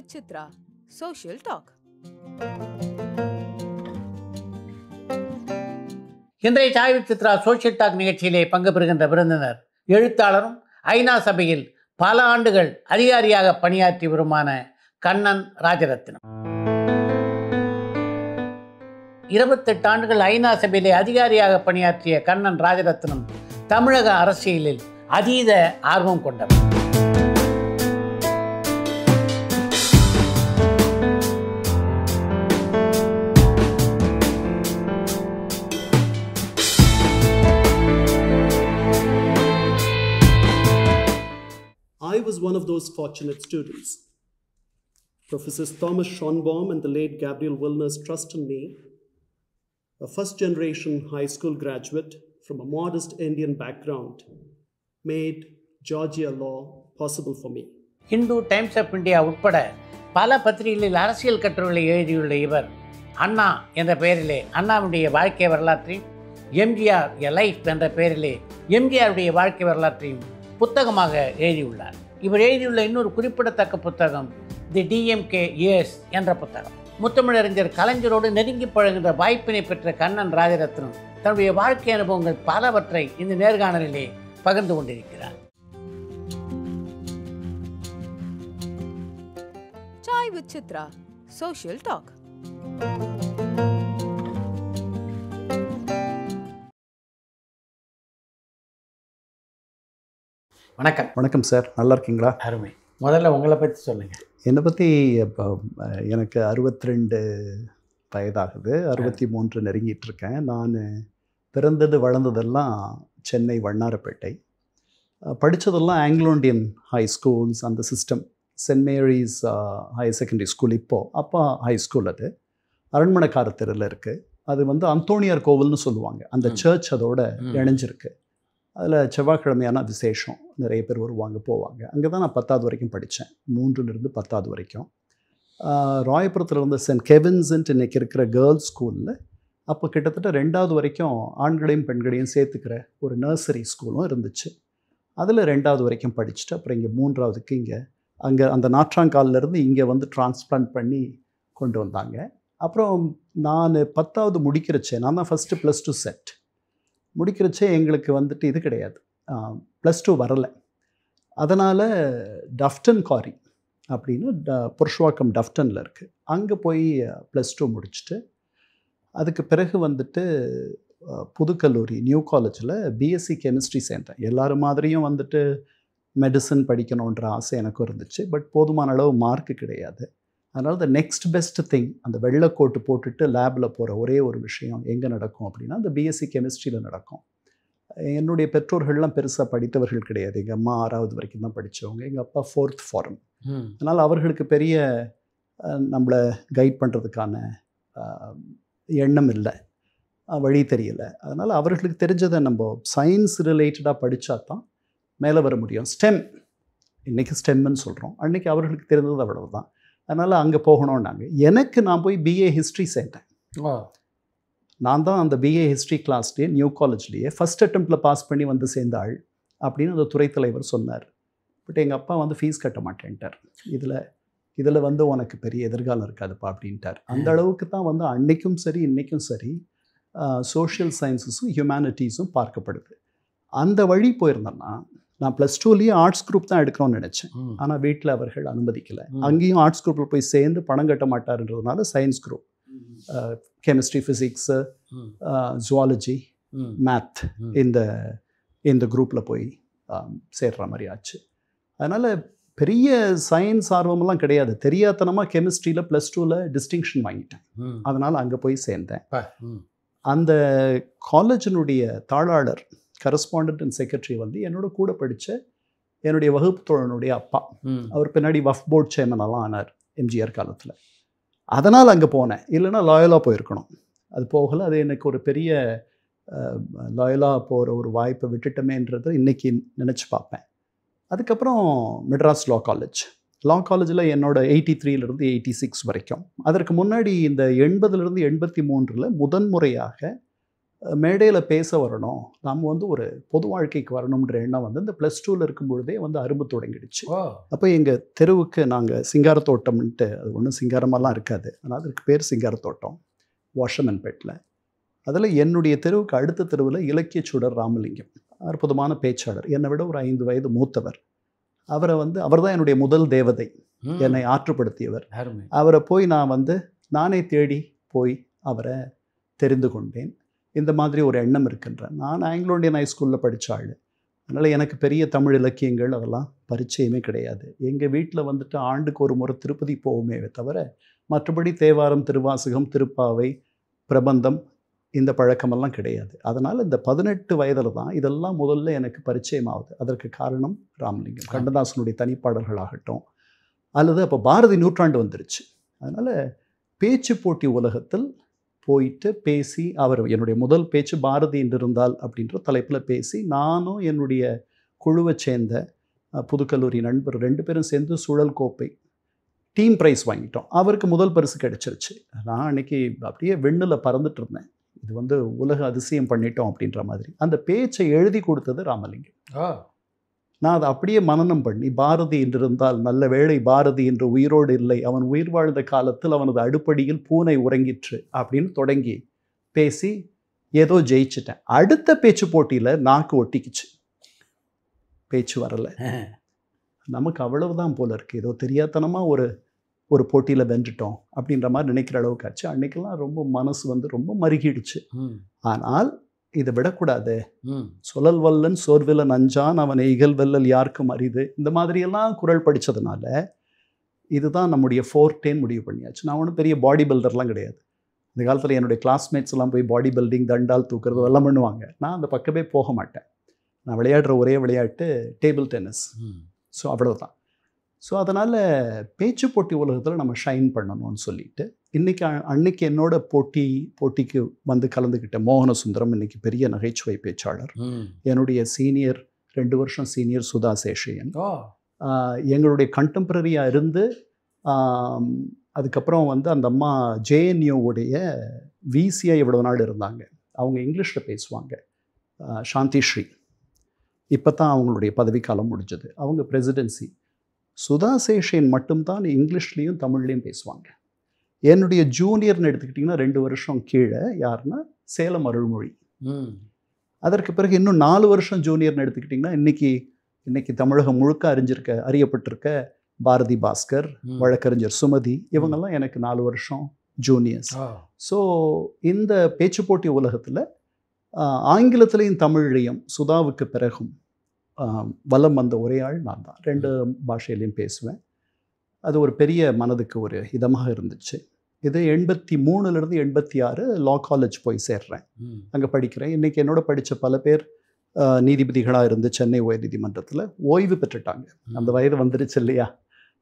with Chitra, Social Talk. இன்றைய Chai with Chitra Social Talk நிகழ்ச்சியிலே பங்கு பெறுகின்ற விருந்தினர் எழுத்தாளரும் ஐநா சபையில் பல ஆண்டுகள் அதிகாரியாக பணியாற்றி வருமான கண்ணன் ராஜரத்னம். 28 ஆண்டுகள் ஐநா சபையிலே அதிகாரியாக பணியாற்றிய கண்ணன் ராஜரத்னம் தமிழக அரசியலில் அதீத ஆர்வம் கொண்டவர். I was one of those fortunate students. Professors Thomas Schonbaum and the late Gabriel Wilner's trust in me, a first-generation high school graduate from a modest Indian background, made Georgia law possible for me. Hindu Times of India உட்பட பல பத்திரிகைகளில் அரசியல் கட்டுரைகளை எழுதியுள்ள இவர் அண்ணா என்ற பெயரிலே அண்ணாவுடைய வாழ்க்கை வரலாற்றையும், எம்ஜிஆர் எ லைஃப் என்ற பெயரிலே எம்ஜிஆருடைய வாழ்க்கை வரலாற்றையும் புத்தகமாக எழுதியுள்ளார். இவர் எழுதியுள்ள இன்னொரு குறிப்பிடத்தக்க புத்தகம் தி டிஎம்கே இயர்ஸ் என்ற புத்தகம். முத்தமிழறிஞர் கலைஞரோடு நெருங்கி பழகின்ற வாய்ப்பினை பெற்ற கண்ணன் ராஜரத்னம் தன்னுடைய வாழ்க்கை அனுபவங்கள் பலவற்றை இந்த நேர்காணலிலே பகிர்ந்து கொண்டிருக்கிறார். Chai with Chitra, Social Talk. வணக்கம். வணக்கம் சார், நல்லா இருக்கீங்களா? அருமை. முதல்ல உங்களை பற்றி சொல்லுங்கள். என்னை பற்றி இப்போ எனக்கு 62 வயதாகுது, 63 நெருங்கிட்டு இருக்கேன். நான் பிறந்தது வளர்ந்ததெல்லாம் சென்னை வண்ணாரப்பேட்டை. படித்ததெல்லாம் ஆங்கிலோ இண்டியன் ஹை ஸ்கூல்ஸ், அந்த system. Saint Mary's higher secondary school, அப்போ ஹை ஸ்கூல். அது அரண்மனைக்கார தெருவில் இருக்குது. அது அந்தோணியார் கோவில்னு சொல்லுவாங்க. அந்த சர்ச் அதோட இணைஞ்சிருக்கு. அதில் செவ்வாய்க்கிழமையான விசேஷம், நிறைய பேர் வருவாங்க போவாங்க. அங்கே தான் நான் 10வது வரைக்கும் படித்தேன். 3லேருந்து 10வது வரைக்கும். ராயபுரத்தில் இருந்த சென்ட் கெவின்ஸ்ன்ட்டு இன்றைக்கி இருக்கிற கேர்ள்ஸ் ஸ்கூலில் அப்போ கிட்டத்தட்ட 2வது வரைக்கும் ஆண்களையும் பெண்களையும் சேர்த்துக்கிற ஒரு நர்சரி ஸ்கூலும் இருந்துச்சு. அதில் 2வது வரைக்கும் படிச்சுட்டு அப்புறம் இங்கே 3வதுக்கு அங்கே அந்த நாற்றாங்காலிலேருந்து இங்கே டிரான்ஸ்பிளான்ட் பண்ணி கொண்டு வந்தாங்க. அப்புறம் நான் 10வது முடிக்கிறச்சே, நான் தான் ஃபஸ்ட்டு +2 செட் முடிக்கிறச்சே எங்களுக்கு இது கிடையாது, +2 வரலை. அதனால் டஃப்டன் காரி அப்படின்னு புருஷவாக்கம் டஃப்டனில் இருக்குது, அங்கே போய் +2 முடிச்சுட்டு அதுக்கு பிறகு புதுக்கல்லூரி நியூ காலேஜில் பிஎஸ்சி கெமிஸ்ட்ரி சேர்ந்தேன். எல்லோரும் மாதிரியும் மெடிசன் படிக்கணுன்ற ஆசை எனக்கும் இருந்துச்சு. பட் போதுமான அளவு மார்க்கு கிடையாது. அதனால் த நெக்ஸ்ட் பெஸ்ட் திங், அந்த வெள்ளைக்கோட்டு போட்டுட்டு லேபில் போகிற ஒரே ஒரு விஷயம் எங்கே நடக்கும் அப்படின்னா அந்த பிஎஸ்சி கெமிஸ்ட்ரியில் நடக்கும். என்னுடைய பெற்றோர்கள்லாம் பெருசாக படித்தவர்கள் கிடையாது. எங்கள் அம்மா 6வது வரைக்கும் தான் படித்தவங்க, எங்கள் அப்பா 4th ஃபாரன். அதனால் அவர்களுக்கு பெரிய நம்மளை கைட் பண்ணுறதுக்கான எண்ணம் இல்லை, வழி தெரியலை. அதனால் அவர்களுக்கு தெரிஞ்சதை நம்ம சயின்ஸ் ரிலேட்டடாக படித்தா தான் மேலே வர முடியும். ஸ்டெம், இன்றைக்கி ஸ்டெம்முன்னு சொல்கிறோம், அன்றைக்கி அவர்களுக்கு தெரிஞ்சது அவ்வளவு தான். அதனால் அங்கே போகணும்னாங்க. நான் போய் பிஏ ஹிஸ்ட்ரி சேர்ந்தேன். நான் தான் அந்த பிஏ ஹிஸ்ட்ரி கிளாஸ்லேயே நியூ காலேஜ்லேயே ஃபஸ்ட் அட்டெம்ப்டில் பாஸ் பண்ணி சேர்ந்த ஆள் அப்படின்னு அந்த துறை தலைவர் சொன்னார். பட் எங்கள் அப்பா ஃபீஸ் கட்ட மாட்டேன்ட்டார். இதில் உனக்கு பெரிய எதிர்காலம் இருக்காதுப்பா அப்படின்ட்டார். அந்த அளவுக்கு தான் அன்னைக்கும் சரி இன்றைக்கும் சரி சோஷியல் சயின்ஸஸும் ஹியூமனிட்டிஸும் பார்க்கப்படுது. அந்த வழி போயிருந்தேன்னா நான் +2லேயே ஆர்ட்ஸ் குரூப் தான் எடுக்கணும்னு நினச்சேன். ஆனால் வீட்டில் அவர்கள் அனுமதிக்கலை. அங்கேயும் ஆர்ட்ஸ் குரூப்பில் போய் சேர்ந்து பணம் கட்ட மாட்டார்ன்றதுனால science group, chemistry, physics, zoology, math இந்த குரூப்பில் போய் சேர்ற மாதிரி ஆச்சு. அதனால் பெரிய சயின்ஸ் ஆர்வமெல்லாம் கிடையாது. தெரியாதனமாக கெமிஸ்ட்ரியில் +2ல் டிஸ்டிங்ஷன் வாங்கிட்டேன். அதனால் அங்கே போய் சேர்ந்தேன். அந்த காலேஜினுடைய தாளாளர், கரஸ்பாண்டன்ட் அண்ட் செக்ரட்டரி என்னோட கூட படித்த என்னுடைய வகுப்பு தோழனுடைய அப்பா. அவர் பின்னாடி வஃப் போர்ட் சேர்மனெல்லாம் ஆனார் எம்ஜிஆர் காலத்தில். அதனால் அங்கே போனேன். இல்லைன்னா லாயலாக போயிருக்கணும். அது போகலை. அது எனக்கு ஒரு பெரிய லாயலாக போகிற ஒரு வாய்ப்பை விட்டுட்டமேன்றது இன்றைக்கி நினச்சி பார்ப்பேன். அதுக்கப்புறம் மெட்ராஸ் லா காலேஜில் என்னோட 83லேருந்து 86 வரைக்கும். அதற்கு முன்னாடி இந்த 80லேருந்து 83 முதன்முறையாக மேடையில் பேச வரணும், நாம் வந்து ஒரு பொது வாழ்க்கைக்கு வரணுன்ற எண்ணம் வந்து இந்த +2ல் இருக்கும் பொழுதே வந்து அரும்பு தொடங்கிடுச்சு. அப்போ எங்கள் தெருவுக்கு நாங்கள் சிங்காரத்தோட்டம்ன்ட்டு, அது ஒன்றும் சிங்காரமெல்லாம் இருக்காது, ஆனால் அதுக்கு பேர் சிங்காரத்தோட்டம், வாஷர்மன்பேட்டில். அதில் என்னுடைய தெருவுக்கு அடுத்த தெருவில் இலக்கியச் சுடர் ராமலிங்கம், அற்புதமான பேச்சாளர், என்னை விட ஒரு 5 வயது மூத்தவர். அவரை வந்து அவர் தான் என்னுடைய முதல் தேவதை, என்னை ஆற்றுப்படுத்தியவர். அவரை போய் நான் வந்து நானே தேடி போய் அவரை தெரிந்து கொண்டேன். இந்த மாதிரி ஒரு எண்ணம் இருக்கின்றேன். நான் ஆங்கிலோ இண்டியன் ஹைஸ்கூலில் படித்த ஆள், அதனால் எனக்கு பெரிய தமிழ் இலக்கியங்கள் அதெல்லாம் பரிச்சயமே கிடையாது. எங்கள் வீட்டில் வந்துட்டு ஆண்டுக்கு ஒரு முறை திருப்பதி போவோமே தவிர மற்றபடி தேவாரம், திருவாசகம், திருப்பாவை, பிரபந்தம் இந்த பழக்கமெல்லாம் கிடையாது. அதனால் இந்த 18 வயதில் தான் இதெல்லாம் முதல்ல எனக்கு பரிச்சயமாகுது. அதற்கு காரணம் ராமலிங்கம், கண்ணதாசனுடைய தனிப்பாடல்களாகட்டும், அல்லது அப்போ பாரதி நூற்றாண்டு வந்துருச்சு. அதனால் பேச்சு போட்டி உலகத்தில் போயிட்டு பேசி, அவர் என்னுடைய முதல் பேச்சு பாரதி என்றிருந்தால் அப்படின்ற தலைப்பில் பேசி, நானும் என்னுடைய குழுவை சேர்ந்த புதுக்கல்லூரி நண்பர் 2 பேரும் சேர்ந்து சுழல் கோப்பை டீம் ப்ரைஸ் வாங்கிட்டோம். அவருக்கு முதல் பரிசு கிடைச்சிருச்சு. நான் அன்றைக்கி அப்படியே வெண்ணில் பறந்துட்டு இருந்தேன், இது வந்து உலக அதிசயம் பண்ணிட்டோம் அப்படின்ற மாதிரி. அந்த பேச்சை எழுதி கொடுத்தது ராமலிங்கம். நான் அதை அப்படியே மனனம் பண்ணி, பாரதி என்றிருந்தால் நல்ல வேளை பாரதி என்று உயிரோடு இல்லை, அவன் உயிர் வாழ்ந்த காலத்தில் அவனது அடுப்படியில் பூனை உறங்கிற்று அப்படின்னு தொடங்கி பேசி ஏதோ ஜெயிச்சிட்டேன். அடுத்த பேச்சு போட்டியில் நாக்கு ஒட்டிக்குச்சு, பேச்சு வரலை. நமக்கு அவ்வளவுதான் போல இருக்குது, ஏதோ தெரியாதனமாக ஒரு போட்டியில் வென்றுட்டோம் அப்படின்ற மாதிரி நினைக்கிற அளவுக்கு ஆச்சு. அன்றைக்கெல்லாம் ரொம்ப மனசு வந்து ரொம்ப மருகிடுச்சு. ஆனால் இதை விடக்கூடாது, சொல்லல் வல்லன் சோர்விலன் அஞ்சான் அவனை இகழ்வெல்லல் யாருக்கும் அரிது, இந்த மாதிரியெல்லாம் குறள் படித்ததுனால இதுதான் நம்முடைய ஃபோர்டேன்னு முடிவு பண்ணியாச்சு. நான் ஒன்றும் பெரிய பாடி பில்டர்லாம் கிடையாது. இந்த காலத்தில் என்னுடைய கிளாஸ்மேட்ஸ் எல்லாம் போய் பாடி பில்டிங், தண்டால் தூக்குறது எல்லாம் பண்ணுவாங்க. நான் அந்த பக்கமே போக மாட்டேன். நான் விளையாடுற ஒரே விளையாட்டு டேபிள் டென்னிஸ். ஸோ அவ்வளோதான். ஸோ அதனால் பேச்சு போட்டி உலகத்தில் நம்ம ஷைன் பண்ணணும்னு சொல்லிட்டு அன்னைக்கு என்னோட போட்டிக்கு வந்து கலந்துக்கிட்ட மோகன சுந்தரம், இன்னைக்கு பெரிய நகைச்சுவை பேச்சாளர், என்னுடைய சீனியர் 2 வருஷம் சீனியர் சுதா சேஷையன், எங்களுடைய கண்டெம்பரரியாக இருந்து அதுக்கப்புறம் வந்து அந்த அம்மா ஜேஎன்யூவுடைய விசியாக இவ்வளோ நாள் இருந்தாங்க. அவங்க இங்கிலீஷில் பேசுவாங்க, சாந்தி ஸ்ரீ. இப்போ தான் அவங்களுடைய பதவிக்காலம் முடிஞ்சது, அவங்க பிரசிடென்சி. சுதா சேஷன் மட்டும்தான் இங்கிலீஷ்லேயும் தமிழ்லேயும் பேசுவாங்க. என்னுடைய ஜூனியர்னு எடுத்துக்கிட்டிங்கன்னா 2 வருஷம் கீழே யாருன்னா சேலம் அருள்மொழி. அதற்கு பிறகு இன்னும் 4 வருஷம் ஜூனியர்னு எடுத்துக்கிட்டிங்கன்னா இன்னைக்கு தமிழகம் முழுக்க அறியப்பட்டிருக்க பாரதி பாஸ்கர், வழக்கறிஞர் சுமதி, இவங்கெல்லாம் எனக்கு 4 வருஷம் ஜூனியர்ஸ். ஸோ இந்த பேச்சு போட்டி உலகத்தில் ஆங்கிலத்திலையும் தமிழ்லையும் சுதாவுக்கு பிறகும் வலம் வந்த ஒரே ஆள் நான் தான். 2 பாஷையிலையும் பேசுவேன். அது ஒரு பெரிய மனதுக்கு ஒரு இதமாக இருந்துச்சு. இது 83லேருந்து 86 லா காலேஜ் போய் சேர்றேன், அங்கே படிக்கிறேன். இன்றைக்கி என்னோட படித்த பல பேர் நீதிபதிகளாக இருந்து சென்னை உயர்நீதிமன்றத்தில் ஓய்வு பெற்றுட்டாங்க. அந்த வயது வந்துருச்சு இல்லையா,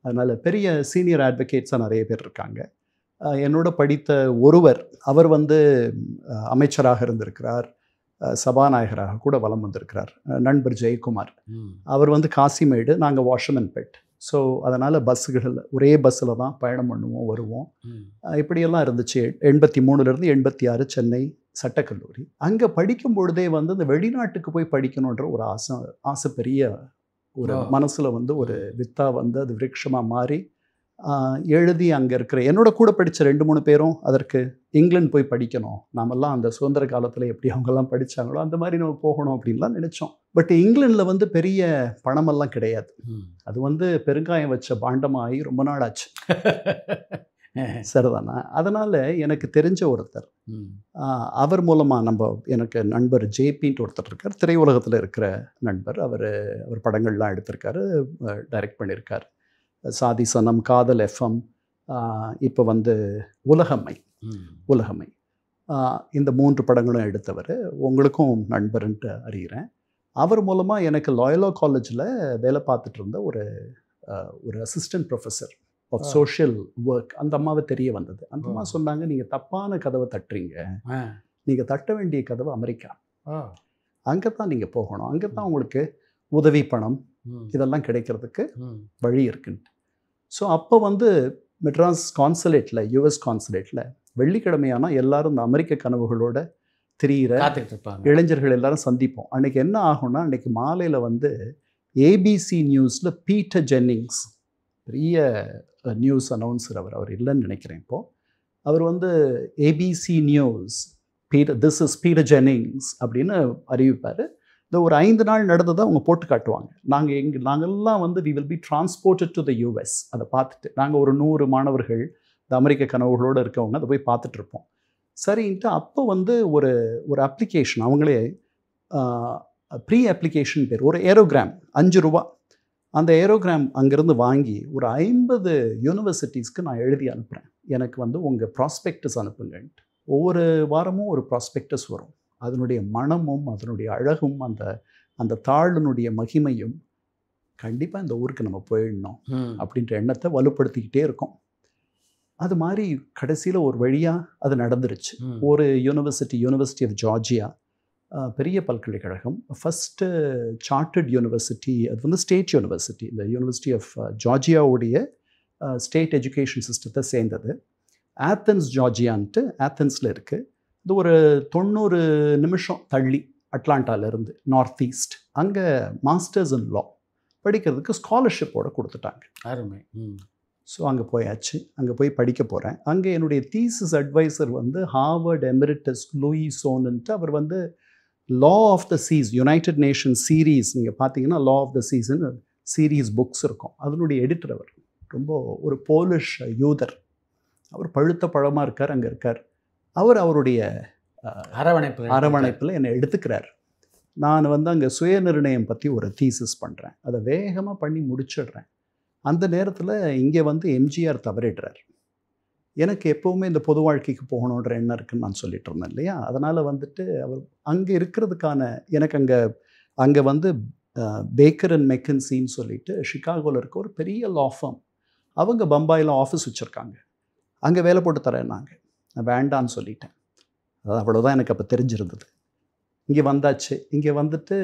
அதனால் பெரிய சீனியர் அட்வொகேட்ஸாக நிறைய பேர் இருக்காங்க. என்னோட படித்த ஒருவர், அவர் வந்து அமைச்சராக இருந்திருக்கிறார், சபாநாயகராக கூட வலம் வந்திருக்கிறார், நண்பர் ஜெயக்குமார். அவர் வந்து காசிமேடு, நாங்கள் வாஷர்மன்பேட். ஸோ அதனால் பஸ்ஸுகள் ஒரே பஸ்ஸில் தான் பயணம் பண்ணுவோம், வருவோம். இப்படியெல்லாம் இருந்துச்சு. 83லேருந்து 86 சென்னை சட்டக்கல்லூரி. அங்கே படிக்கும் பொழுதே வந்து இந்த வெளிநாட்டுக்கு போய் படிக்கணுன்ற ஒரு ஆசை பெரிய ஒரு மனசில் வந்து ஒரு வித்தா வந்து அது விருட்சமாக மாறி எழுதி அங்கே இருக்கிற என்னோட கூட படித்த 2-3 பேரும் அதற்கு இங்கிலாந்து போய் படிக்கணும், நாமெல்லாம் அந்த சுதந்திர காலத்தில் எப்படி அவங்கெல்லாம் படித்தாங்களோ அந்த மாதிரி நம்ம போகணும் அப்படின்லாம் நினச்சோம். பட் இங்கிலாந்தில் வந்து பெரிய பணமெல்லாம் கிடையாது. அது வந்து பெருங்காயம் வச்ச பாண்டமாகி ரொம்ப நாள் ஆச்சு. சரிதானா? அதனால் எனக்கு தெரிஞ்ச ஒருத்தர், அவர் மூலமாக எனக்கு நண்பர் ஜேபின்ட்டு ஒருத்தர் இருக்கார், திரையுலகத்தில் இருக்கிற நண்பர். அவர் படங்கள்லாம் எடுத்திருக்காரு, டைரக்ட் பண்ணியிருக்கார். சாதி சனம், காதல் எஃப்எம், இப்போ வந்து உலகம்மை, இந்த 3 படங்களும் எடுத்தவர். உங்களுக்கும் நண்பர்ன்ட்டு அறிகிறேன். அவர் மூலமாக எனக்கு லாயலா காலேஜில் வேலை பார்த்துட்டு இருந்த ஒரு assistant professor of social work, அந்த அம்மாவை தெரிய வந்தது. அந்த அம்மா சொன்னாங்க, நீங்கள் தப்பான கதவை தட்டுறீங்க, நீங்கள் தட்ட வேண்டிய கதவு அமெரிக்கா, அங்கே தான் நீங்கள் போகணும், அங்கே தான் உங்களுக்கு உதவி பணம் இதெல்லாம் கிடைக்கிறதுக்கு வழி இருக்குன்ட்டு. ஸோ அப்போ வந்து மெட்ராஸ் கான்சுலேட்டில், யுஎஸ் கான்சுலேட்டில் வெள்ளிக்கிழமையானால் எல்லாரும் இந்த அமெரிக்க கனவுகளோட திரியிற காத்துக்கிட்டு இருப்பாங்க. இளைஞர்கள் எல்லாரும் சந்திப்போம். அன்றைக்கி என்ன ஆகும்னா, அன்றைக்கி மாலையில் வந்து ஏபிசி நியூஸில் பீட்டர் ஜென்னிங்ஸ், பெரிய நியூஸ் அனௌன்சர், அவர் இல்லைன்னு நினைக்கிறேன் இப்போது. அவர் வந்து ABC news this is Peter Jennings அப்படின்னு அறிவிப்பார். இந்த ஒரு 5 நாள் நடந்ததை அவங்க போட்டு காட்டுவாங்க. நாங்கள்லாம் வந்து we will be transported to the US. அதை பார்த்துட்டு நாங்கள் ஒரு 100 மாணவர்கள் இந்த அமெரிக்க கனவுகளோடு இருக்கவங்க அதை போய் பார்த்துட்ருப்போம். சரின்ட்டு அப்போ வந்து ஒரு அப்ளிகேஷன், அவங்களே ப்ரீ அப்ளிகேஷன் பேர், ஒரு ஏரோகிராம் ₹5. அந்த ஏரோகிராம் அங்கேருந்து வாங்கி ஒரு 50 யூனிவர்சிட்டிஸ்க்கு நான் எழுதி அனுப்புகிறேன். எனக்கு வந்து உங்கள் ப்ராஸ்பெக்டஸ் அனுப்புங்கன்ட்டு. ஒவ்வொரு வாரமும் ஒரு ப்ராஸ்பெக்டஸ் வரும். அதனுடைய மனமும் அதனுடைய அழகும் அந்த தாளினுடைய மகிமையும் கண்டிப்பாக இந்த ஊருக்கு நம்ம போயிடணும் அப்படின்ற எண்ணத்தை வலுப்படுத்திக்கிட்டே இருக்கோம். அது மாதிரி கடைசியில் ஒரு வழியாக அது நடந்துருச்சு. ஒரு யூனிவர்சிட்டி ஆஃப் ஜார்ஜியா, பெரிய பல்கலைக்கழகம், ஃபஸ்ட்டு சார்ட்டர்ட் யூனிவர்சிட்டி, அது வந்து ஸ்டேட் யூனிவர்சிட்டி. இந்த யூனிவர்சிட்டி ஆஃப் ஜார்ஜியாவுடைய ஸ்டேட் எஜுகேஷன் சிஸ்டத்தை சேர்ந்தது. ஆத்தன்ஸ் ஜார்ஜியான்ட்டு ஆத்தன்ஸில் இருக்குது. இது ஒரு 90 நிமிஷம் தள்ளி அட்லாண்டாவிலேருந்து நார்த் ஈஸ்ட். அங்கே மாஸ்டர்ஸ் இன் லா படிக்கிறதுக்கு ஸ்காலர்ஷிப்போடு கொடுத்துட்டாங்க. அருமை. ஸோ அங்கே போயாச்சு. அங்கே போய் படிக்க போகிறேன். அங்கே என்னுடைய தீசிஸ் அட்வைசர் வந்து ஹார்வர்ட் எமிரிட்டஸ் லூயி சோன்ன்ட்டு. அவர் வந்து law of the seas, United Nation series, நீங்கள் பார்த்தீங்கன்னா லா ஆஃப் த சீஸ்ன்னு சீரீஸ் புக்ஸ் இருக்கும், அதனுடைய எடிட்டர். அவர் ரொம்ப ஒரு போலிஷ் யூதர். அவர் பழுத்த பழமாக இருக்கார், அங்கே இருக்கார். அவருடைய அரவணைப்பில் என்னை எடுத்துக்கிறார். நான் வந்து அங்கே சுயநிர்ணயம் பற்றி ஒரு தீசிஸ் பண்ணுறேன். அதை வேகமாக பண்ணி முடிச்சிடுறேன். அந்த நேரத்தில் இங்கே வந்து எம்ஜிஆர் தவறிடுறார். எனக்கு எப்போவுமே இந்த பொது வாழ்க்கைக்கு போகணுன்ற எண்ணம் இருக்குன்னு நான் சொல்லிட்டு இருந்தேன் இல்லையா. அதனால் வந்துட்டு அவர் அங்கே இருக்கிறதுக்கான எனக்கு அங்கே வந்து பேக்கர் அண்ட் மெக்கன்சின்னு சொல்லிட்டு சிகாகோவில் இருக்க ஒரு பெரிய லா ஃபார்ம், அவங்க பம்பாயில் ஆஃபீஸ் வச்சுருக்காங்க. அங்கே வேலை போட்டு தரேன்னாங்க. நான் வேண்டான்னு சொல்லிட்டேன். அதாவது அவ்வளோதான் எனக்கு அப்போ தெரிஞ்சிருந்தது. இங்கே வந்தாச்சு. இங்கே வந்துட்டு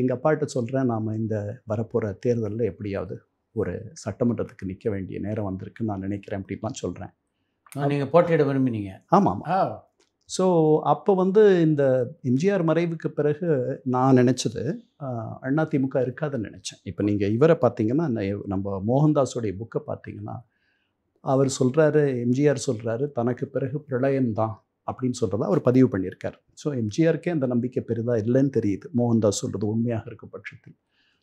எங்கள் அப்பாட்ட சொல்கிறேன், நாம் இந்த வரப்போகிற தேர்தலில் எப்படியாவது ஒரு சட்டமன்றத்துக்கு நிற்க வேண்டிய நேரம் வந்திருக்குன்னு நான் நினைக்கிறேன் அப்படின்லாம் சொல்கிறேன். நீங்கள் போட்டியிட விரும்பினீங்க? ஆமாம். ஸோ அப்போ வந்து இந்த எம்ஜிஆர் மறைவுக்கு பிறகு நான் நினச்சது அதிமுக இருக்காதுன்னு நினச்சேன். இப்போ நீங்கள் இவரை பார்த்தீங்கன்னா, நம்ம மோகன்தாஸோடைய புக்கை பார்த்தீங்கன்னா, அவர் சொல்கிறாரு, எம்ஜிஆர் சொல்கிறாரு, தனக்கு பிறகு பிரளயம்தான் அப்படின்னு சொல்கிறத அவர் பதிவு பண்ணியிருக்கார். ஸோ எம்ஜிஆருக்கே அந்த நம்பிக்கை பெரிதாக இல்லைன்னு தெரியுது, மோகன்தாஸ் சொல்கிறது உண்மையாக இருக்க பட்சத்தில்.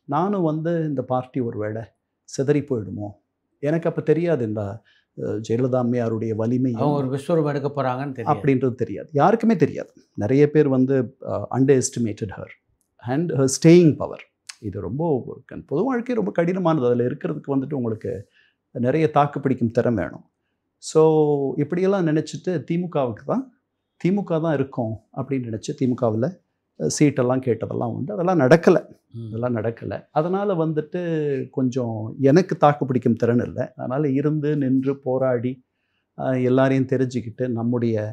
நானும் வந்து இந்த பார்ட்டி ஒரு வேளை சிதறி போயிடுமோ, எனக்கு அப்போ தெரியாது இந்த ஜெயலலிதா அம்மையாருடைய வலிமை, அவங்க ஒரு விஸ்வரூபம் எடுக்க போகிறாங்கன்னு தெரியும் அப்படின்றது தெரியாது, யாருக்குமே தெரியாது. நிறைய பேர் வந்து under estimated her and her staying power. இது ரொம்ப பொது வாழ்க்கை ரொம்ப கடினமானது. அதில் இருக்கிறதுக்கு வந்துட்டு உங்களுக்கு நிறைய தாக்கு பிடிக்கும் திறம் வேணும். ஸோ இப்படியெல்லாம் நினச்சிட்டு திமுக தான் இருக்கும் அப்படின்னு நினச்சி திமுகவில் சீட்டெல்லாம் கேட்டதெல்லாம் உண்டு. அதெல்லாம் நடக்கலை. அதனால் வந்துட்டு கொஞ்சம் எனக்கு தாக்கு பிடிக்கும் திறன் இல்லை. அதனால் இருந்து நின்று போராடி எல்லாரையும் தெரிஞ்சுக்கிட்டு நம்முடைய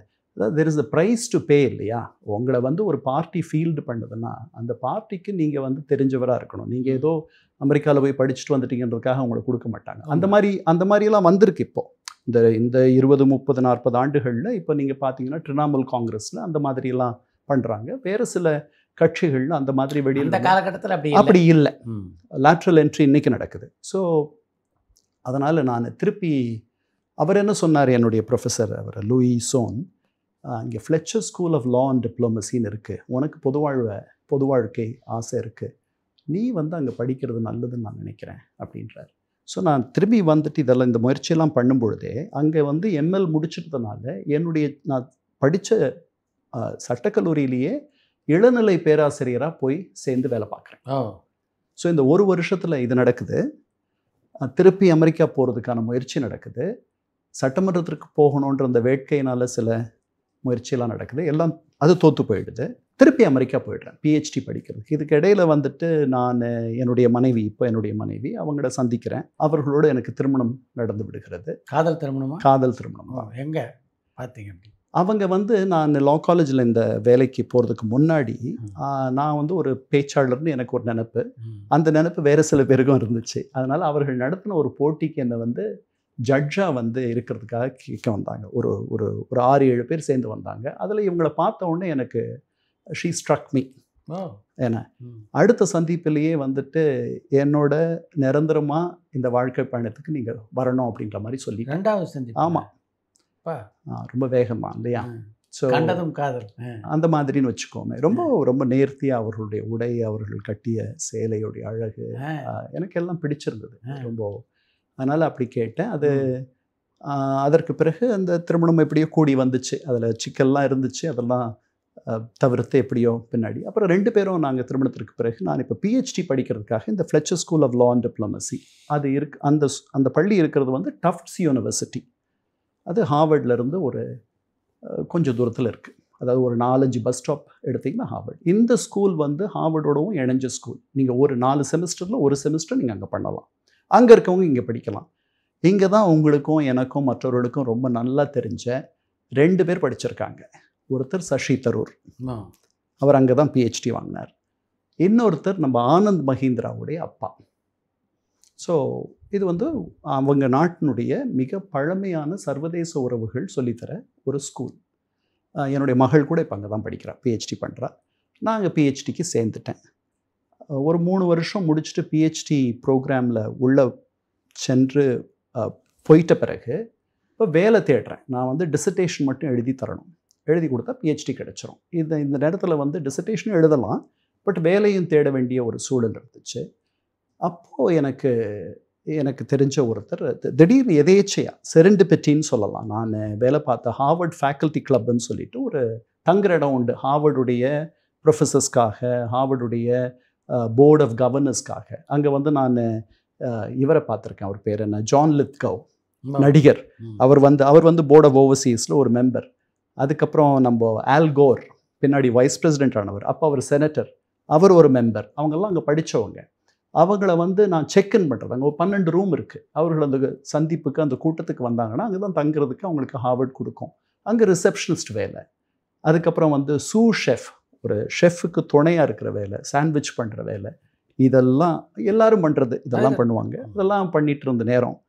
there is a price to pay இல்லையா. உங்களை வந்து ஒரு பார்ட்டி ஃபீல்டு பண்ணுதுன்னா அந்த பார்ட்டிக்கு நீங்கள் வந்து தெரிஞ்சவராக இருக்கணும். நீங்கள் ஏதோ அமெரிக்காவில் போய் படிச்சுட்டு வந்துட்டீங்கன்றதுக்காக அவங்களை கொடுக்க மாட்டாங்க. அந்த மாதிரியெல்லாம் வந்திருக்கு இப்போது இந்த 20, 30, 40 ஆண்டுகளில். இப்போ நீங்கள் பார்த்தீங்கன்னா திரிணாமுல் காங்கிரஸில் அந்த மாதிரியெல்லாம் பண்ணுறாங்க. வேறு சில கட்சிகளில் அந்த மாதிரி வெளியில் காலகட்டத்தில் அப்படி இல்லை. லேட்ரல் என்ட்ரி இன்றைக்கி நடக்குது. ஸோ அதனால் நான் திருப்பி அவர் என்ன சொன்னார், என்னுடைய ப்ரொஃபஸர் அவர் லூயி சோன், இங்கே Fletcher school of law and டிப்ளமசின்னு இருக்குது, உனக்கு பொது வாழ்க்கை ஆசை இருக்குது, நீ வந்து அங்கே படிக்கிறது நல்லதுன்னு நான் நினைக்கிறேன் அப்படின்றார். ஸோ நான் திரும்பி வந்துட்டு இதெல்லாம் இந்த முயற்சியெல்லாம் பண்ணும்பொழுதே அங்கே வந்து எம்எல் முடிச்சிட்டதுனால நான் படித்த சட்டக்கல்லூரியிலேயே இளநிலை பேராசிரியராக போய் சேர்ந்து வேலை பார்க்குறேன். ஸோ இந்த ஒரு வருஷத்தில் இது நடக்குது. திருப்பி அமெரிக்கா போகிறதுக்கான முயற்சி நடக்குது. சட்டமன்றத்திற்கு போகணுன்ற அந்த வேட்கையினால் சில முயற்சியெல்லாம் நடக்குது. எல்லாம் அது தோற்று போயிடுது. திருப்பி அமெரிக்கா போயிடுறேன் பிஹெச்டி படிக்கிறதுக்கு. இதுக்கு இடையில் வந்துட்டு நான் என்னுடைய மனைவி அவங்கள சந்திக்கிறேன். அவர்களோடு எனக்கு திருமணம் நடந்து விடுகிறது. காதல் திருமணமா? காதல் திருமணம். எங்கே பார்த்தீங்க? அவங்க வந்து நான் லா காலேஜில் இந்த வேலைக்கு போகிறதுக்கு முன்னாடி நான் வந்து ஒரு பேச்சாளர்னு எனக்கு ஒரு நினப்பு, அந்த நினப்பு வேறு சில பேருக்கும் இருந்துச்சு. அதனால் அவர்கள் நடத்தின ஒரு போட்டிக்கு என்னை வந்து ஜட்ஜாக வந்து இருக்கிறதுக்காக கேட்க வந்தாங்க. ஒரு ஒரு ஒரு 6-7 பேர் சேர்ந்து வந்தாங்க. அதில் இவங்களை பார்த்த உடனே எனக்கு ஷீ ஸ்ட்ரக் மீ. ஏன்னா அடுத்த சந்திப்பிலேயே வந்துட்டு என்னோட நிரந்தரமாக இந்த வாழ்க்கை பயணத்துக்கு நீங்கள் வரணும் அப்படின்ற மாதிரி சொல்லி. 2வது சந்திப்பு. ஆமாம், ரொம்ப வேகமாக இல்லையா? ஸோ கண்டதும் காதல் அந்த மாதிரின்னு வச்சுக்கோமே. ரொம்ப ரொம்ப நேர்த்தியாக அவர்களுடைய உடை, அவர்கள் கட்டிய சேலையுடைய அழகு எனக்கு எல்லாம் பிடிச்சிருந்தது ரொம்ப. அதனால் அப்படி கேட்டேன். அது அதற்கு பிறகு அந்த திருமணம் எப்படியோ கூடி வந்துச்சு. அதில் சிக்கல்லாம் இருந்துச்சு, அதெல்லாம் தவிர்த்து எப்படியோ பின்னாடி. அப்புறம் 2 பேரும் நாங்கள் திருமணத்திற்கு பிறகு நான் இப்போ பிஹெச்டி படிக்கிறதுக்காக இந்த Fletcher school of law and Diplomacy அது அந்த பள்ளி இருக்கிறது வந்து டஃப்ட்ஸ் யூனிவர்சிட்டி. அது ஹார்வர்ட்லேருந்து ஒரு கொஞ்சம் தூரத்தில் இருக்குது. அதாவது ஒரு 4-5 பஸ் ஸ்டாப் எடுத்திங்கன்னா ஹார்வர்ட். இந்த ஸ்கூல் வந்து ஹார்வர்டோடவும் இணைஞ்ச ஸ்கூல். நீங்கள் ஒரு 4 செமஸ்டரில் ஒரு செமஸ்டர் நீங்கள் அங்கே பண்ணலாம். அங்கே இருக்கவங்க இங்கே படிக்கலாம். இங்கே தான் உங்களுக்கும் எனக்கும் மற்றவர்களுக்கும் ரொம்ப நல்லா தெரிஞ்ச 2 பேர் படிச்சிருக்காங்க. ஒருத்தர் சசி தரூர், அவர் அங்கே தான் பிஹெச்டி வாங்கினார். இன்னொருத்தர் நம்ம ஆனந்த் மஹிந்திராவுடைய அப்பா. ஸோ இது வந்து அவங்க நாட்டினுடைய மிக பழமையான சர்வதேச உறவுகள் சொல்லித்தர ஒரு ஸ்கூல். என்னுடைய மகள் கூட இப்போ அங்கே தான் படிக்கிறா, பிஹெச்டி பண்ணுறா. நான் அங்கே பிஹெச்டிக்கு சேர்ந்துட்டேன். ஒரு 3 வருஷம் முடிச்சுட்டு பிஹெச்டி ப்ரோக்ராமில் உள்ளே சென்று போயிட்ட பிறகு இப்போ வேலை தேடுறேன். நான் வந்து டிசர்டேஷன் மட்டும் எழுதி தரணும். எழுதி கொடுத்தா பிஹெச்டி கிடச்சிரும். இந்த நேரத்தில் வந்து டிசர்டேஷனும் எழுதலாம், பட் வேலையும் தேட வேண்டிய ஒரு சூழல் இருந்துச்சு. அப்போது எனக்கு தெரிஞ்ச ஒருத்தர் திடீர்னு எதேச்சையாக செரெண்டிபிட்டின்னு சொல்லலாம், நான் வேலை பார்த்த ஹார்வர்ட் ஃபேக்கல்ட்டி கிளப்னு சொல்லிட்டு ஒரு தங்குற இடம் உண்டு ஹார்வர்டுடைய ப்ரொஃபஸர்ஸ்க்காக, ஹார்வர்டுடைய போர்ட் ஆஃப் கவர்னர்ஸ்க்காக. அங்கே வந்து நான் இவரை பார்த்துருக்கேன். அவர் பேர் என்ன, ஜான் லித்கவ், நடிகர். அவர் வந்து போர்ட் ஆஃப் ஓவர்சீஸில் ஒரு மெம்பர். அதுக்கப்புறம் நம்ம ஆல் கோர் பின்னாடி வைஸ் பிரசிடென்ட் ஆனவர், அப்போ அவர் செனட்டர், அவர் ஒரு மெம்பர். அவங்கெல்லாம் அங்கே படித்தவங்க. அவங்கள வந்து நான் செக்இன் பண்ணுறது. அங்கே ஒரு 12 ரூம் இருக்குது. அவர்கள் அந்த சந்திப்புக்கு அந்த கூட்டத்துக்கு வந்தாங்கன்னா அங்கே தான் தங்குறதுக்கு அவங்களுக்கு ஹார்வர்ட் கொடுக்கும். அங்கே ரிசப்ஷனிஸ்ட் வேலை. அதுக்கப்புறம் வந்து ஷெஃப், ஒரு ஷெஃப்க்கு துணையாக இருக்கிற வேலை, சாண்ட்விச் பண்ணுற வேலை, இதெல்லாம் எல்லாரும் பண்ணுறது, இதெல்லாம் பண்ணுவாங்க. இதெல்லாம் பண்ணிகிட்டு இருந்த நேரம்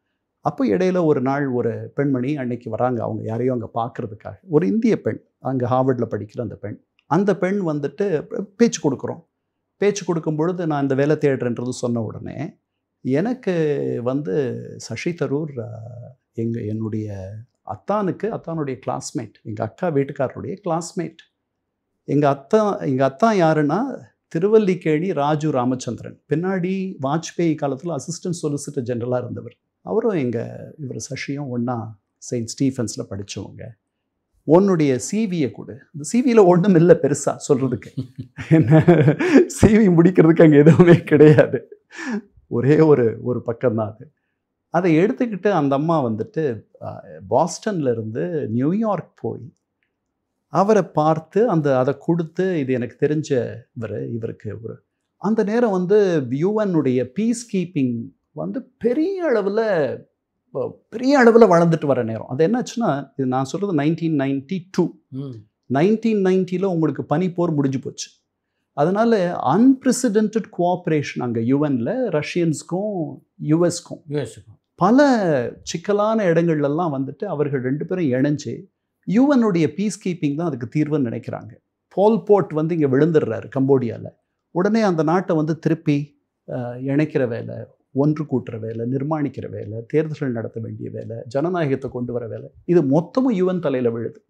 அப்போ இடையில ஒரு நாள் ஒரு பெண்மணி அன்னைக்கு வராங்க. அவங்க யாரையும் அங்கே பார்க்குறதுக்காக. ஒரு இந்திய பெண், அங்கே ஹார்வர்டில் படிக்கிற அந்த பெண் வந்துட்டு பேச்சு கொடுக்குறோம். பேச்சு கொடுக்கும் பொழுது நான் இந்த வேலை தேடுறேன்றது சொன்ன உடனே எனக்கு வந்து சசி தரூர் என்னுடைய அத்தானுடைய கிளாஸ்மேட், எங்கள் அக்கா வீட்டுக்காரருடைய கிளாஸ்மேட். எங்கள் அத்தா யாருன்னா திருவல்லிக்கேணி ராஜு ராமச்சந்திரன், பின்னாடி வாஜ்பேயி காலத்தில் அசிஸ்டன்ட் சொலிசிட்டர் ஜெனரலாக இருந்தவர். அவரும் இவர் சசியும் ஒன்றா செயின்ட் ஸ்டீஃபன்ஸில் படித்தவங்க. உன்னுடைய சிவியை கொடு. இந்த சிவியில் ஒன்றும் இல்லை பெருசாக சொல்கிறதுக்கு, என்ன சிவி முடிக்கிறதுக்கு அங்கே எதுவுமே கிடையாது, ஒரே ஒரு பக்கம்தான் அது. அதை எடுத்துக்கிட்டு அந்த அம்மா வந்துட்டு பாஸ்டன்லேருந்து நியூயார்க் போய் அவரை பார்த்து அதை கொடுத்து, இது எனக்கு தெரிஞ்ச இவருக்கு அந்த நேரம் வந்து யுஎன்னுடைய பீஸ் கீப்பிங் வந்து பெரிய அளவில் வளர்ந்துட்டு வர நேரம். அது என்னாச்சுன்னா, இது நான் சொல்கிறது 1992. 1990 உங்களுக்கு பனிப்போர் முடிஞ்சு போச்சு. அதனால் அன்பிரசிடென்டட் கோஆப்ரேஷன் அங்கே யுஎனில் ரஷ்யன்ஸ்க்கும் யுஎஸ்க்கும் பல சிக்கலான இடங்கள்லாம் வந்துட்டு அவர்கள் 2 பேரும் இணைஞ்சு யுஎன்னுடைய பீஸ் கீப்பிங் தான் அதுக்கு தீர்வுன்னு நினைக்கிறாங்க. போல்போர்ட் வந்து இங்கே விழுந்துடுறாரு கம்போடியாவில். உடனே அந்த நாட்டை வந்து திருப்பி இணைக்கிற வேலை, ஒன்று கூட்டுற வேலை, நிர்மாணிக்கிற வேலை, தேர்தல்கள் நடத்த வேண்டிய வேலை, ஜனநாயகத்தை கொண்டு வர வேலை, இது மொத்தமும் யுஎன் தலையில் விழுது.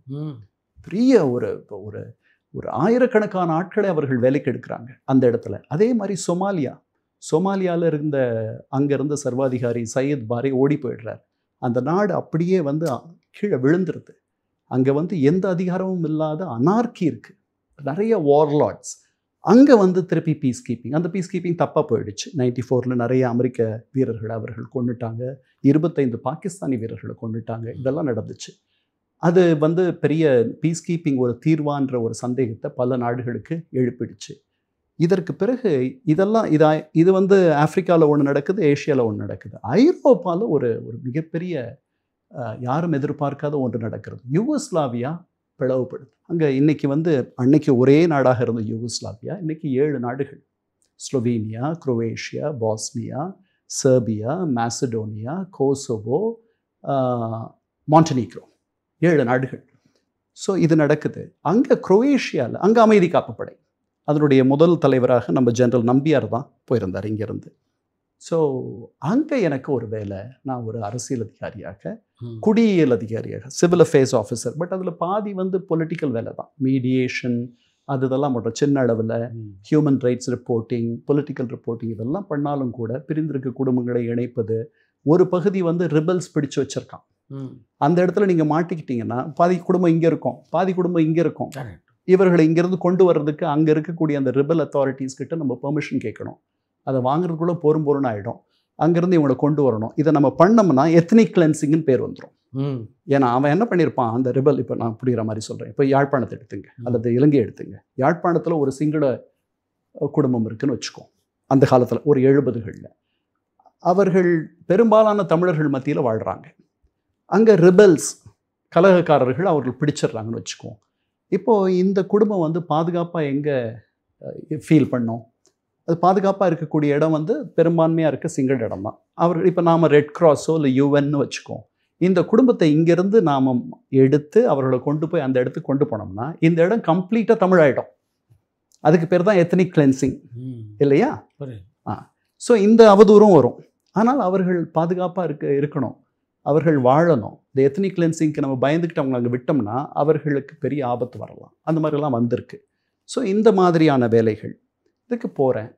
பெரிய ஒரு ஆயிரக்கணக்கான ஆட்களை அவர்கள் வேலைக்கு எடுக்கிறாங்க அந்த இடத்துல. அதே மாதிரி சோமாலியாவில் அங்கே இருந்த சர்வாதிகாரி சையத் பாரி ஓடி போயிடுறார். அந்த நாடு அப்படியே வந்து கீழே விழுந்துருது. அங்கே வந்து எந்த அதிகாரமும் இல்லாத அனார்கி இருக்குது, நிறைய வார்லார்ட்ஸ். அங்கே வந்து திருப்பி பீஸ் கீப்பிங், அந்த பீஸ் கீப்பிங் தப்பாக போயிடுச்சு. 94 நிறைய அமெரிக்க வீரர்களை அவர்கள் கொண்டுட்டாங்க, 25 பாகிஸ்தானி வீரர்களை கொண்டுட்டாங்க. இதெல்லாம் நடந்துச்சு. அது வந்து பெரிய பீஸ் கீப்பிங் ஒரு தீர்வான்ற ஒரு சந்தேகத்தை பல நாடுகளுக்கு எழுப்பிடுச்சு. இதற்கு பிறகு இது வந்து ஆப்பிரிக்காவில் ஒன்று நடக்குது, ஏஷியாவில் ஒன்று நடக்குது. ஐரோப்பாவில் ஒரு மிகப்பெரிய யாரும் எதிர்பார்க்காத ஒன்று நடக்கிறது. யூகோஸ்லாவியா பிளவுபடுது. அங்கே அன்னைக்கு ஒரே நாடாக இருந்த யூகோஸ்லாவியா இன்னைக்கு 7 நாடுகள்: Slovenia, Croatia, Bosnia, Serbia, Macedonia, Kosovo, Montenegro, 7 நாடுகள். ஸோ இது நடக்குது. அங்கே குரோவேஷியாவில் அங்கே அமைதி காப்புப்படை அதனுடைய முதல் தலைவராக நம்ம ஜெனரல் நம்பியார் தான் போயிருந்தார் இங்கேருந்து. ஸோ அங்கே எனக்கு ஒரு வேலை, நான் ஒரு அரசியல் அதிகாரியாக, குடியியல் அதிகாரியாக, சிவில் அஃபேர்ஸ் ஆஃபீஸர். பட் அதில் பாதி பொலிட்டிக்கல் வேலை தான், மீடியேஷன் அது இதெல்லாம் பண்ணுறோம். சின்ன அளவில் human rights reporting, political reporting இதெல்லாம் பண்ணாலும் கூட பிரிந்திருக்க குடும்பங்களை இணைப்பது. ஒரு பகுதி ரிபல்ஸ் பிடிச்சு வச்சுருக்கான். அந்த இடத்துல நீங்கள் மாட்டிக்கிட்டீங்கன்னா பாதி குடும்பம் இங்கே இருக்கும், பாதி குடும்பம் இங்கே இருக்கும். இவர்களை இங்கேருந்து கொண்டு வர்றதுக்கு அங்கே இருக்கக்கூடிய அந்த ரிபல் அத்தாரிட்டிஸ் கிட்ட நம்ம பெர்மிஷன் கேட்கணும். அதை வாங்குறதுக்குள்ளே பொறுன்னு ஆகிடும். அங்கேருந்து இவங்களை கொண்டு வரணும். இதை நம்ம பண்ணோம்னா எத்னிக் கிளென்சிங்னு பேர் வந்துடும். ஏன்னா அவன் என்ன பண்ணியிருப்பான், அந்த ரிபல், இப்போ நான் புரிகிற மாதிரி சொல்கிறேன், இப்போ யாழ்ப்பாணத்தை எடுத்துங்க அல்லது இலங்கை எடுத்துங்க. யாழ்ப்பாணத்தில் ஒரு சிங்கள குடும்பம் இருக்குதுன்னு வச்சுக்கோம். அந்த காலத்தில் ஒரு 70களில் அவர்கள் பெரும்பாலான தமிழர்கள் மத்தியில் வாழ்கிறாங்க. அங்கே ரிபல்ஸ் கலகக்காரர்கள் அவர்கள் பிடிச்சிடுறாங்கன்னு வச்சுக்குவோம். இப்போது இந்த குடும்பம் பாதுகாப்பாக எங்கே ஃபீல் பண்ணோம்? அது பாதுகாப்பாக இருக்கக்கூடிய இடம் பெரும்பான்மையாக இருக்க சிங்கிள் இடம் தான். அவர்கள் இப்போ நாம் ரெட் கிராஸோ இல்லை யூஎன்னு வச்சுக்கோம். இந்த குடும்பத்தை இங்கேருந்து நாம் எடுத்து அவர்களை கொண்டு போய் அந்த இடத்துக்கு கொண்டு போனோம்னா இந்த இடம் கம்ப்ளீட்டாக தமிழாயிடும். அதுக்கு பேர் தான் எத்னிக் கிளென்சிங், இல்லையா? ஸோ இந்த அவதூறும் வரும். ஆனால் அவர்கள் பாதுகாப்பாக இருக்கணும், அவர்கள் வாழணும். இந்த எத்னிக் கிளென்சிங்க்கு நம்ம பயந்துக்கிட்டு அவங்க அங்கே விட்டோம்னா அவர்களுக்கு பெரிய ஆபத்து வரலாம். அந்த மாதிரிலாம் வந்திருக்கு. ஸோ இந்த மாதிரியான வேலைகள் இதுக்கு போகிறேன்.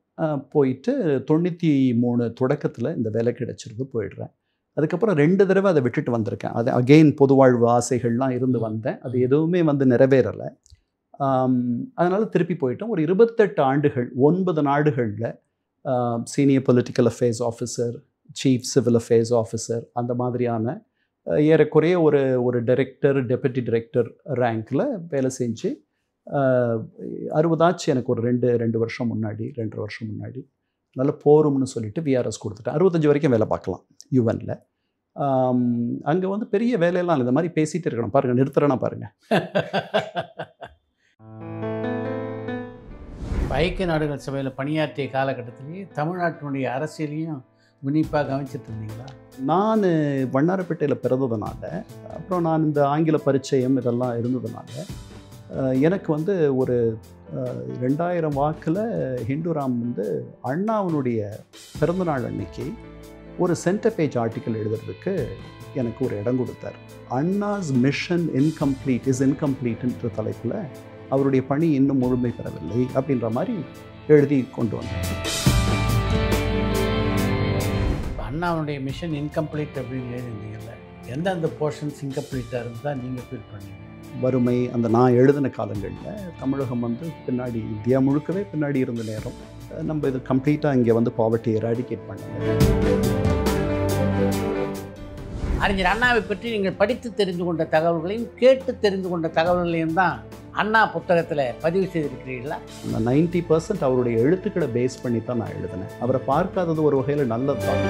போயிட்டு 93 தொடக்கத்தில் இந்த வேலை கிடைச்சிருந்து போயிடுறேன். அதுக்கப்புறம் 2 தடவை அதை விட்டுட்டு வந்திருக்கேன். அது அகெயின் பொதுவாழ்வு ஆசைகள்லாம் இருந்து வந்தேன். அது எதுவுமே நிறைவேறலை. அதனால் திருப்பி போயிட்டோம். ஒரு 28 ஆண்டுகள் 9 நாடுகளில் senior political affairs officer, chief civil affairs officer, அந்த மாதிரியான ஏறக்குறைய ஒரு டைரக்டர், டெப்யூட்டி டைரக்டர் ரேங்கில் வேலை செஞ்சு 60 ஆச்சு எனக்கு. ஒரு 2 வருஷம் முன்னாடி, 2.5 வருஷம் முன்னாடி நல்ல போரும்னு சொல்லிட்டு விஆர்எஸ் கொடுத்துட்டேன். 65 வரைக்கும் வேலை பார்க்கலாம் யூஎனில். அங்கே பெரிய வேலையெல்லாம் இல்லை, இந்த மாதிரி பேசிகிட்டு இருக்கணும். பாருங்கள், நிறுத்துறேன்னா பாருங்கள். ஐக்கிய நாடுகள் சபையில் பணியாற்றிய காலகட்டத்திலேயே தமிழ்நாட்டினுடைய அரசியலையும் உன்னிப்பாக கவனிச்சிட்டு இருந்தீங்களா? நான் வண்ணாரப்பேட்டையில் பிறந்ததுனால, அப்புறம் நான் இந்த ஆங்கில பரிச்சயம் இதெல்லாம் இருந்ததுனால எனக்கு ஒரு 2000 வாக்கில் ஹிந்துராம் அண்ணாவினுடைய பிறந்தநாள் அன்னைக்கு ஒரு சென்டர் பேஜ் ஆர்டிக்கல் எழுதுறதுக்கு எனக்கு ஒரு இடம் கொடுத்தார். அண்ணாஸ் மிஷன் இன்கம்ப்ளீட்ன்ற தலைப்பில் அவருடைய பணி இன்னும் முழுமை பெறவில்லை அப்படின்ற மாதிரி எழுதி கொண்டு வந்தேன். அண்ணாவுடைய மிஷன் இன்கம்ப்ளீட் அப்படின்னு எழுதிருந்தீங்கல்ல, எந்தெந்த போர்ஷன்ஸ் இன்கம்ப்ளீட்டாக இருந்தால் நீங்கள் ஃபீல் பண்ணீங்க? வறுமை, அந்த நான் எழுதின காலங்களில் தமிழகம் பின்னாடி, இந்தியா முழுக்கவே பின்னாடி இருந்த நேரம். நம்ம இது கம்ப்ளீட்டாக இங்கே பாவர்ட்டி எராடிகேட் பண்ணாங்க. அறிஞர் அண்ணாவை பற்றி நீங்கள் படித்து தெரிந்து கொண்ட தகவல்களையும் கேட்டு தெரிந்து கொண்ட தகவல்களையும் தான் அண்ணா புத்தகத்தில் பதிவு செய்திருக்கிறீர்களா? 90% அவருடைய எழுத்துக்களை பேஸ் பண்ணி தான் நான் எழுதினேன். அவரை பார்க்காதது ஒரு வகையில் நல்லது தான்.